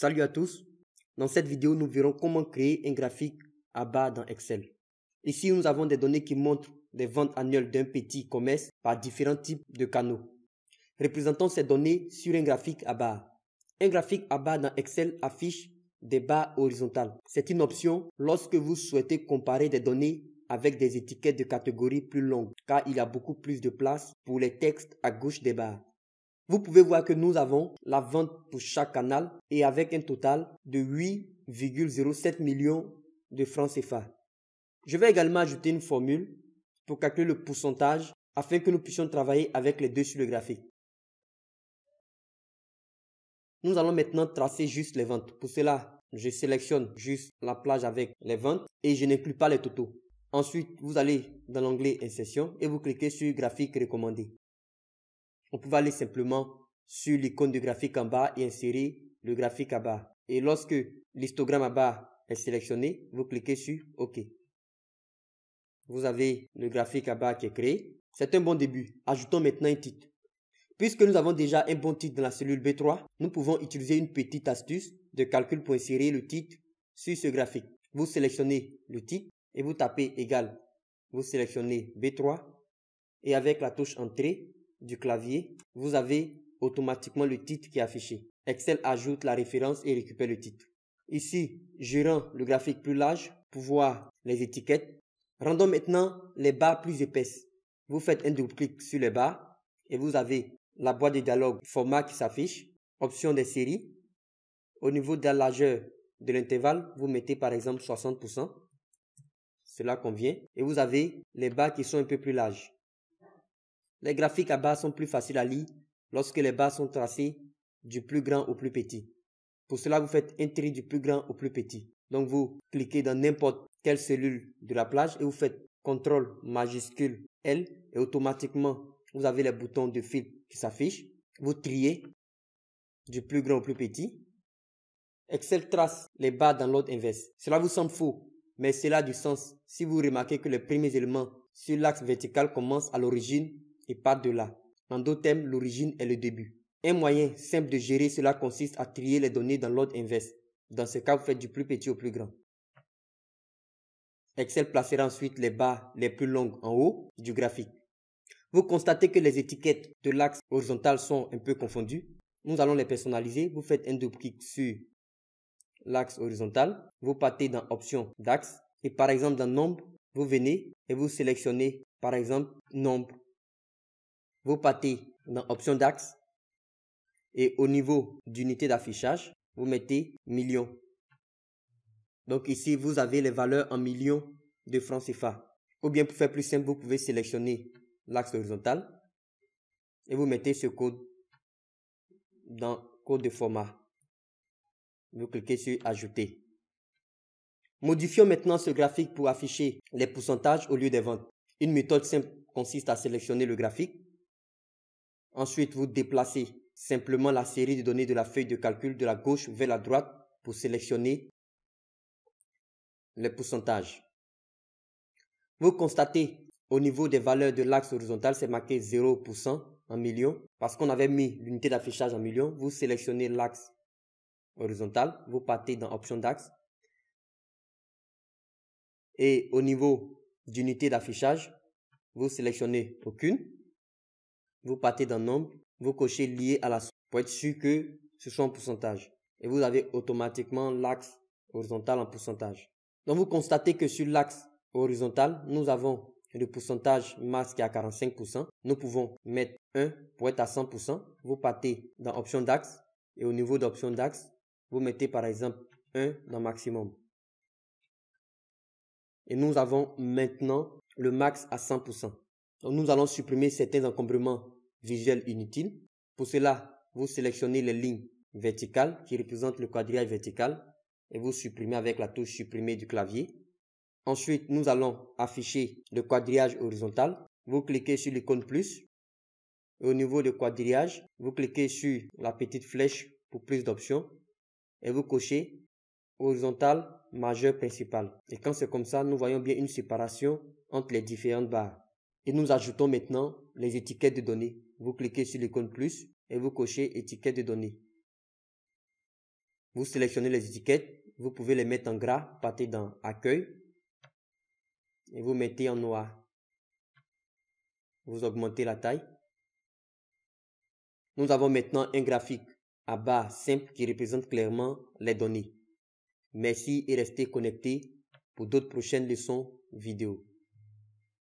Salut à tous. Dans cette vidéo, nous verrons comment créer un graphique à barre dans Excel. Ici, nous avons des données qui montrent des ventes annuelles d'un petit commerce par différents types de canaux. Représentons ces données sur un graphique à barre. Un graphique à barre dans Excel affiche des barres horizontales. C'est une option lorsque vous souhaitez comparer des données avec des étiquettes de catégories plus longues, car il y a beaucoup plus de place pour les textes à gauche des barres. Vous pouvez voir que nous avons la vente pour chaque canal et avec un total de 8,07 millions de francs CFA. Je vais également ajouter une formule pour calculer le pourcentage afin que nous puissions travailler avec les deux sur le graphique. Nous allons maintenant tracer juste les ventes. Pour cela, je sélectionne juste la plage avec les ventes et je n'inclus pas les totaux. Ensuite, vous allez dans l'onglet Insertion et vous cliquez sur Graphique recommandé. On peut aller simplement sur l'icône de graphique en bas et insérer le graphique à barre. Et lorsque l'histogramme à barre est sélectionné, vous cliquez sur OK. Vous avez le graphique à barre qui est créé. C'est un bon début. Ajoutons maintenant un titre. Puisque nous avons déjà un bon titre dans la cellule B3, nous pouvons utiliser une petite astuce de calcul pour insérer le titre sur ce graphique. Vous sélectionnez le titre et vous tapez égal. Vous sélectionnez B3 et avec la touche Entrée du clavier, vous avez automatiquement le titre qui est affiché. Excel ajoute la référence et récupère le titre. Ici, je rends le graphique plus large pour voir les étiquettes. Rendons maintenant les barres plus épaisses. Vous faites un double-clic sur les barres et vous avez la boîte de dialogue format qui s'affiche, option des séries. Au niveau de la largeur de l'intervalle, vous mettez par exemple 60%. Cela convient. Et vous avez les barres qui sont un peu plus larges. Les graphiques à barres sont plus faciles à lire lorsque les barres sont tracées du plus grand au plus petit. Pour cela, vous faites un tri du plus grand au plus petit. Donc, vous cliquez dans n'importe quelle cellule de la plage et vous faites CTRL majuscule L et automatiquement, vous avez les boutons de fil qui s'affichent. Vous triez du plus grand au plus petit. Excel trace les barres dans l'ordre inverse. Cela vous semble faux, mais cela a du sens si vous remarquez que les premiers éléments sur l'axe vertical commencent à l'origine et pas de là. En d'autres termes, l'origine est le début. Un moyen simple de gérer cela consiste à trier les données dans l'ordre inverse. Dans ce cas, vous faites du plus petit au plus grand. Excel placera ensuite les barres les plus longues en haut du graphique. Vous constatez que les étiquettes de l'axe horizontal sont un peu confondues. Nous allons les personnaliser. Vous faites un double-clic sur l'axe horizontal. Vous partez dans Options d'axe. Et par exemple, dans Nombre, vous venez et vous sélectionnez par exemple Nombre. Vous partez dans Option d'axe et au niveau d'unité d'affichage, vous mettez millions. Donc ici, vous avez les valeurs en millions de francs CFA. Ou bien pour faire plus simple, vous pouvez sélectionner l'axe horizontal et vous mettez ce code dans Code de format. Vous cliquez sur Ajouter. Modifions maintenant ce graphique pour afficher les pourcentages au lieu des ventes. Une méthode simple consiste à sélectionner le graphique. Ensuite, vous déplacez simplement la série de données de la feuille de calcul de la gauche vers la droite pour sélectionner les pourcentages. Vous constatez au niveau des valeurs de l'axe horizontal, c'est marqué 0% en millions parce qu'on avait mis l'unité d'affichage en millions. Vous sélectionnez l'axe horizontal, vous partez dans Option d'axe et au niveau d'unité d'affichage, vous sélectionnez aucune. Vous partez dans Nombre, vous cochez Lié à la source pour être sûr que ce soit en pourcentage. Et vous avez automatiquement l'axe horizontal en pourcentage. Donc vous constatez que sur l'axe horizontal, nous avons le pourcentage masse qui est à 45%. Nous pouvons mettre 1 pour être à 100%. Vous partez dans Option d'axe et au niveau d'Option d'axe, vous mettez par exemple 1 dans maximum. Et nous avons maintenant le max à 100%. Donc nous allons supprimer certains encombrements visuels inutiles. Pour cela, vous sélectionnez les lignes verticales qui représentent le quadrillage vertical et vous supprimez avec la touche supprimer du clavier. Ensuite, nous allons afficher le quadrillage horizontal. Vous cliquez sur l'icône plus. Et au niveau de quadrillage, vous cliquez sur la petite flèche pour plus d'options et vous cochez horizontal majeur principal. Et quand c'est comme ça, nous voyons bien une séparation entre les différentes barres. Et nous ajoutons maintenant les étiquettes de données. Vous cliquez sur l'icône plus et vous cochez étiquette de données. Vous sélectionnez les étiquettes. Vous pouvez les mettre en gras. Partez dans Accueil. Et vous mettez en noir. Vous augmentez la taille. Nous avons maintenant un graphique à barre simple qui représente clairement les données. Merci et restez connectés pour d'autres prochaines leçons vidéo.